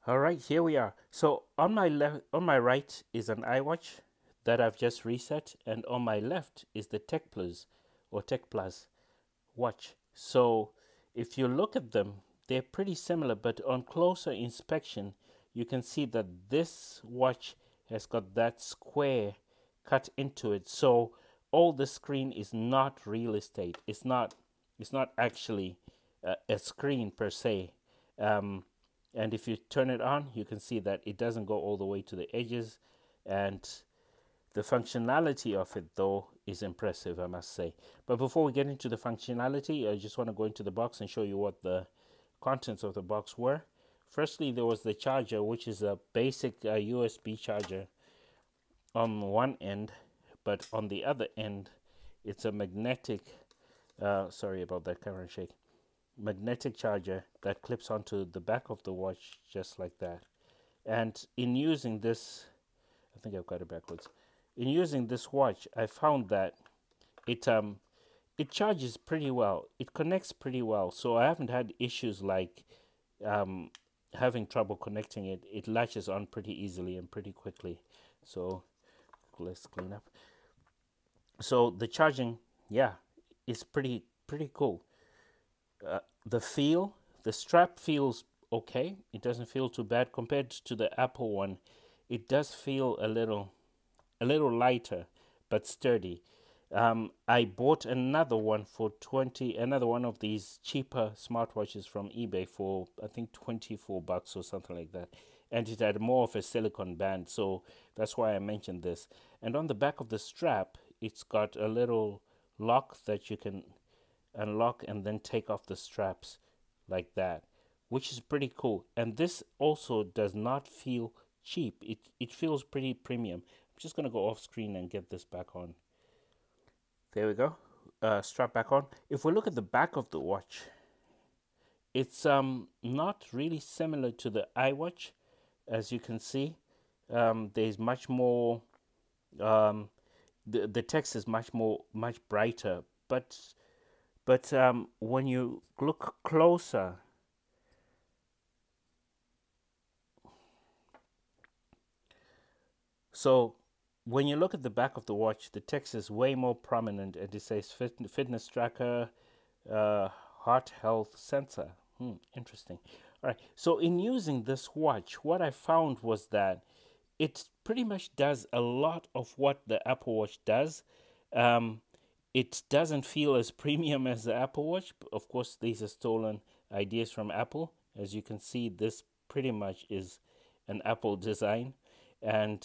All right, here we are. So on my left, on my right is an iWatch that I've just reset, and on my left is the Techpluze or Techpluze watch. So if you look at them, they're pretty similar, but on closer inspection, you can see that this watch has got that square cut into it. So all the screen is not real estate. It's not. It's not actually a screen per se. Um, and if you turn it on, you can see that it doesn't go all the way to the edges, and the functionality of it, though, is impressive, I must say. But before we get into the functionality, I just want to go into the box and show you what the contents of the box were. Firstly, there was the charger, which is a basic USB charger on one end, but on the other end, it's a magnetic, sorry about that camera shake, magnetic charger that clips onto the back of the watch just like that. And in using this, I think I've got it backwards. In using this watch, I found that it it charges pretty well. It connects pretty well. So I haven't had issues like um, having trouble connecting it. It latches on pretty easily and pretty quickly. So let's clean up. So the charging, yeah, is pretty cool. The feel, the strap feels okay. It doesn't feel too bad compared to the Apple one. It does feel a little lighter, but sturdy. I bought another one for 20, another one of these cheaper smartwatches from eBay for I think $24 or something like that. And it had more of a silicone band, so that's why I mentioned this. And on the back of the strap, it's got a little lock that you can unlock and then take off the straps like that, which is pretty cool. And this also does not feel cheap. It feels pretty premium. I'm just gonna go off screen and get this back on. There we go. Strap back on. If we look at the back of the watch, it's not really similar to the iWatch, as you can see. There's much more. The text is much brighter, but when you look closer, so when you look at the back of the watch, the text is way more prominent, and it says fitness tracker, heart health sensor. Interesting. All right. So in using this watch, what I found was that it pretty much does a lot of what the Apple Watch does. Um, it doesn't feel as premium as the Apple Watch. Of course, these are stolen ideas from Apple. As you can see, this pretty much is an Apple design, and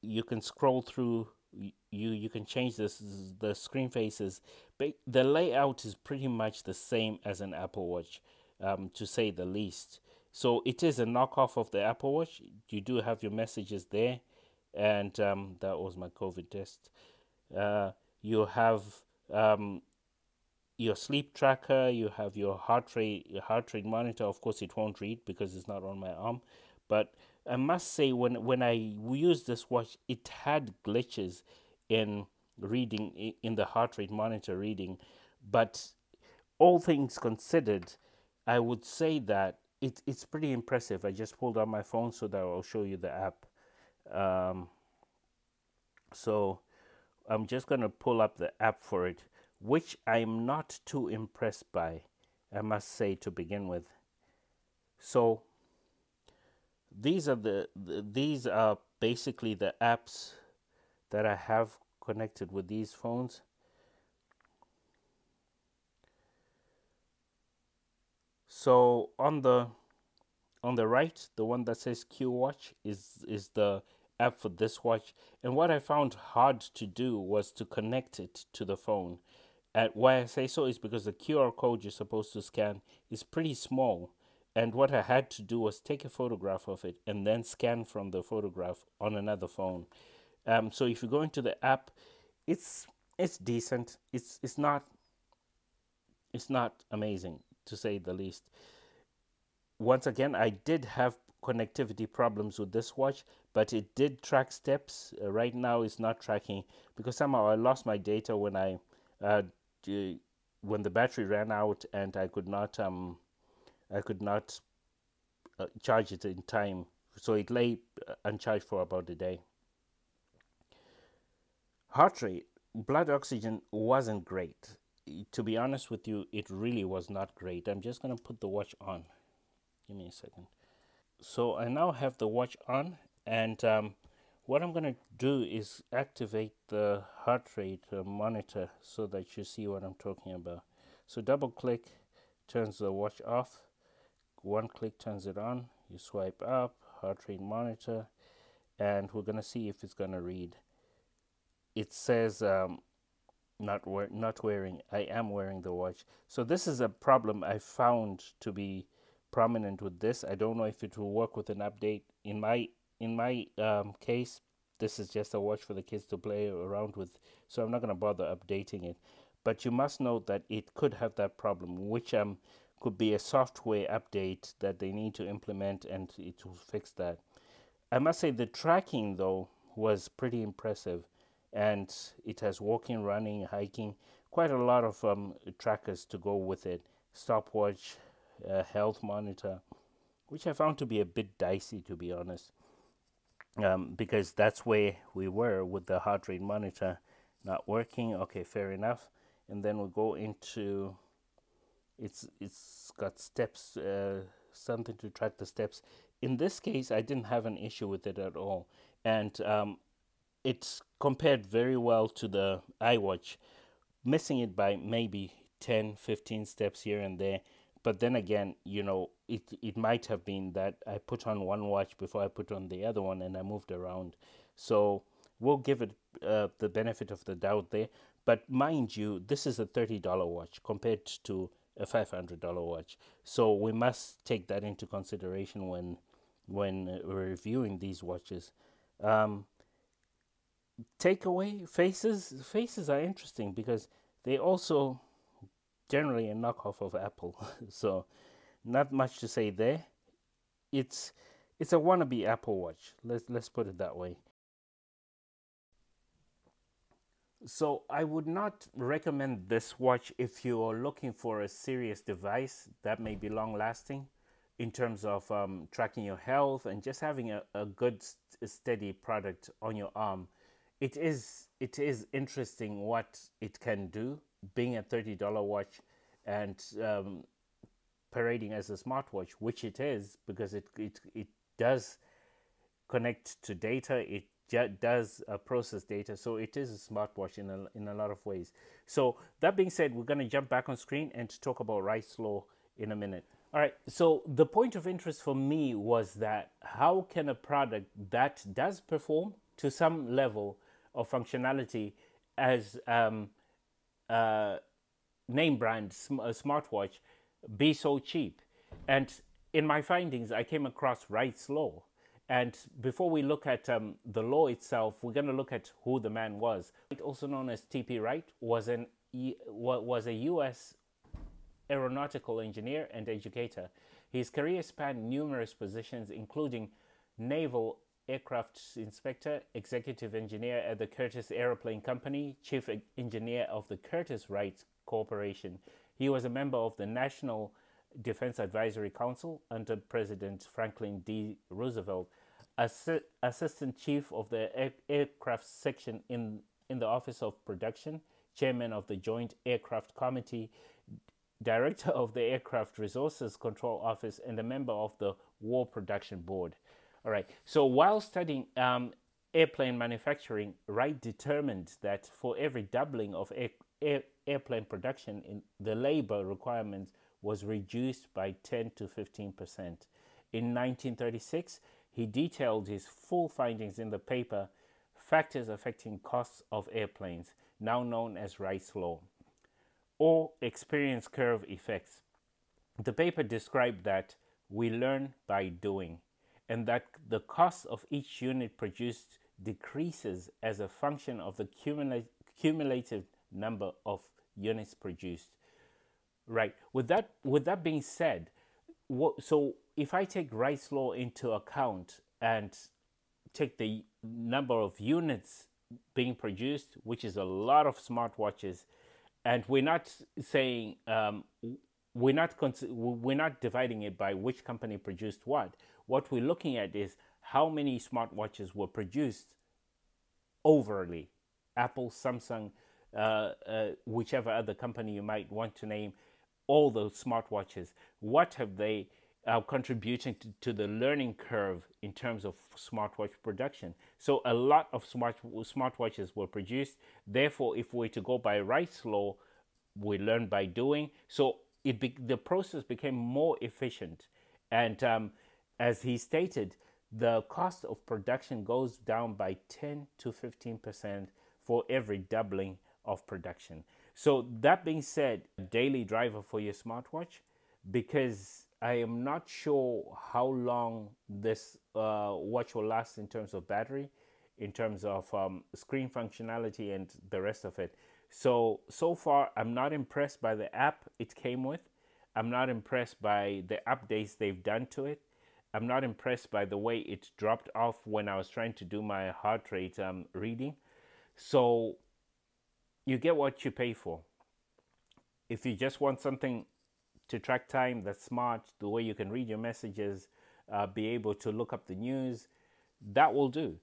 you can scroll through. You can change the screen faces, but the layout is pretty much the same as an Apple Watch, to say the least. So it is a knockoff of the Apple Watch. You do have your messages there, and that was my COVID test. You have um, your sleep tracker. You have your heart rate monitor. Of course, it won't read because it's not on my arm. But I must say, when I used this watch, it had glitches in reading in the heart rate monitor reading. But all things considered, I would say that it's pretty impressive. I just pulled out my phone so that I'll show you the app. Um, so I'm just going to pull up the app for it, which I'm not too impressed by, I must say, to begin with. So these are these are basically the apps that I have connected with these phones. So on the right, the one that says Q Watch is the app for this watch. And what I found hard to do was to connect it to the phone. And why I say so is because the QR code you're supposed to scan is pretty small. And what I had to do was take a photograph of it and then scan from the photograph on another phone. So if you go into the app, it's decent. It's not amazing, to say the least. Once again, I did have connectivity problems with this watch, but it did track steps. Right now, it's not tracking because somehow I lost my data when uh, when the battery ran out, and I could not charge it in time. So it lay uncharged for about a day. Heart rate, blood oxygen wasn't great. To be honest with you, it really was not great. I'm just going to put the watch on. Give me a second. So I now have the watch on, and what I'm going to do is activate the heart rate monitor so that you see what I'm talking about. So double click turns the watch off, one click turns it on, you swipe up, heart rate monitor, and we're going to see if it's going to read. It says not wearing. I am wearing the watch. So this is a problem I found to be prominent with this. I don't know if it will work with an update. In my case, this is just a watch for the kids to play around with, so I'm not going to bother updating it. But you must note that it could have that problem, which could be a software update that they need to implement, and it will fix that. I must say the tracking though was pretty impressive, and it has walking, running, hiking, quite a lot of trackers to go with it. Stopwatch, health monitor, which I found to be a bit dicey, to be honest, because that's where we were with the heart rate monitor not working. Okay, fair enough. And then we go into it's got steps, something to track the steps. In this case, I didn't have an issue with it at all, and it's compared very well to the iWatch, missing it by maybe 10-15 steps here and there. But then again, you know, it might have been that I put on one watch before I put on the other one, and I moved around. So we'll give it the benefit of the doubt there. But mind you, this is a $30 watch compared to a $500 watch. So we must take that into consideration when we're reviewing these watches. Takeaway, faces are interesting because they also generally a knockoff of Apple. So not much to say there. It's a wannabe Apple Watch. Let's put it that way. So I would not recommend this watch if you are looking for a serious device that may be long lasting in terms of tracking your health and just having a good steady product on your arm. It is interesting what it can do, being a $30 watch and parading as a smartwatch, which it is, because it does connect to data. It does process data, so it is a smartwatch in a lot of ways. So that being said, we're going to jump back on screen and talk about Wrights Law in a minute. All right, so the point of interest for me was that how can a product that does perform to some level of functionality as name brand smartwatch be so cheap? And in my findings, I came across Wrights Law. And before we look at the law itself, we're going to look at who the man was. Also known as T.P. Wright, was a U.S. aeronautical engineer and educator. His career spanned numerous positions, including naval aircraft inspector, executive engineer at the Curtiss Aeroplane Company, chief engineer of the Curtiss-Wright Corporation. He was a member of the National Defense Advisory Council under President Franklin D. Roosevelt, assistant chief of the aircraft section in the Office of Production, chairman of the Joint Aircraft Committee, director of the Aircraft Resources Control Office, and a member of the War Production Board. All right, so while studying airplane manufacturing, Wright determined that for every doubling of airplane production, the labor requirements was reduced by 10 to 15%. In 1936, he detailed his full findings in the paper Factors Affecting Costs of Airplanes, now known as Wright's Law, or Experience Curve Effects. The paper described that we learn by doing, and that the cost of each unit produced decreases as a function of the cumulative number of units produced. Right. With that being said, so if I take Wright's Law into account and take the number of units being produced, which is a lot of smartwatches, and we're not saying we're not dividing it by which company produced what. What we're looking at is how many smartwatches were produced overly. Apple, Samsung, whichever other company you might want to name, all those smartwatches. What have they contributing to the learning curve in terms of smartwatch production? So a lot of smartwatches were produced. Therefore, if we're to go by Wrights Law, we learn by doing. So the process became more efficient. And as he stated, the cost of production goes down by 10 to 15% for every doubling of production. So that being said, daily driver for your smartwatch, because I am not sure how long this watch will last in terms of battery, in terms of screen functionality and the rest of it. So far, I'm not impressed by the app it came with. I'm not impressed by the updates they've done to it. I'm not impressed by the way it dropped off when I was trying to do my heart rate reading. So you get what you pay for. If you just want something to track time that's smart, the way you can read your messages, be able to look up the news, that will do.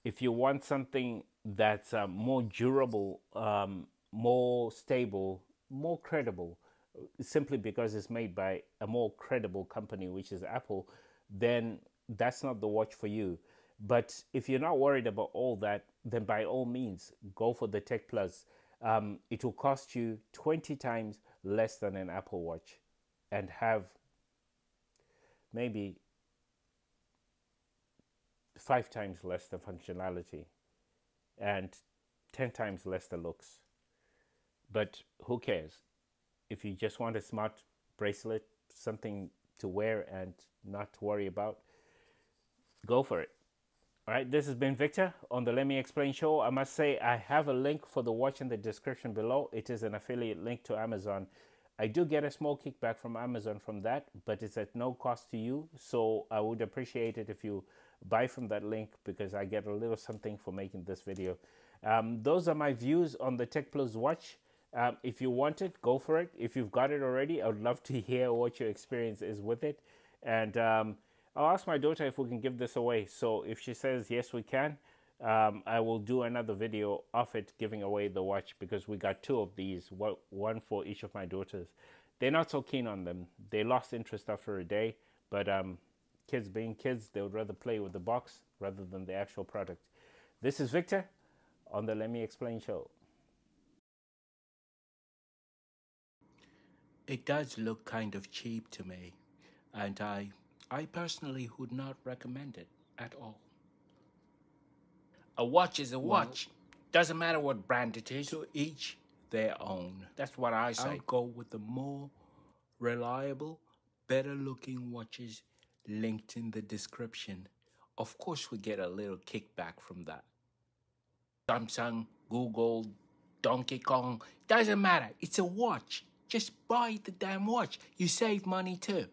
If you want something that's more durable, more stable, more credible, simply because it's made by a more credible company, which is Apple, then that's not the watch for you. But if you're not worried about all that, then by all means, go for the Techpluze. It will cost you 20 times less than an Apple Watch and have maybe 5 times less the functionality and 10 times less the looks. But who cares? If you just want a smart bracelet, something to wear and not to worry about, go for it. All right, this has been Victor on the Let Me Explain show. I must say I have a link for the watch in the description below. It is an affiliate link to Amazon. I do get a small kickback from Amazon from that, but it's at no cost to you. So I would appreciate it if you buy from that link, because I get a little something for making this video. Those are my views on the Techpluze watch. If you want it, go for it. If you've got it already, I would love to hear what your experience is with it. And I'll ask my daughter if we can give this away. So if she says yes, we can, I will do another video of it giving away the watch, because we got 2 of these, one for each of my daughters. They're not so keen on them. They lost interest after a day, but kids being kids, they would rather play with the box rather than the actual product. This is Victor on the Let Me Explain show. It does look kind of cheap to me, and I personally would not recommend it at all. A watch is a watch. Doesn't matter what brand it is. To each their own. That's what I say. I'll go with the more reliable, better looking watches linked in the description. Of course, we get a little kickback from that. Samsung, Google, Donkey Kong, doesn't matter. It's a watch. Just buy the damn watch. You save money too.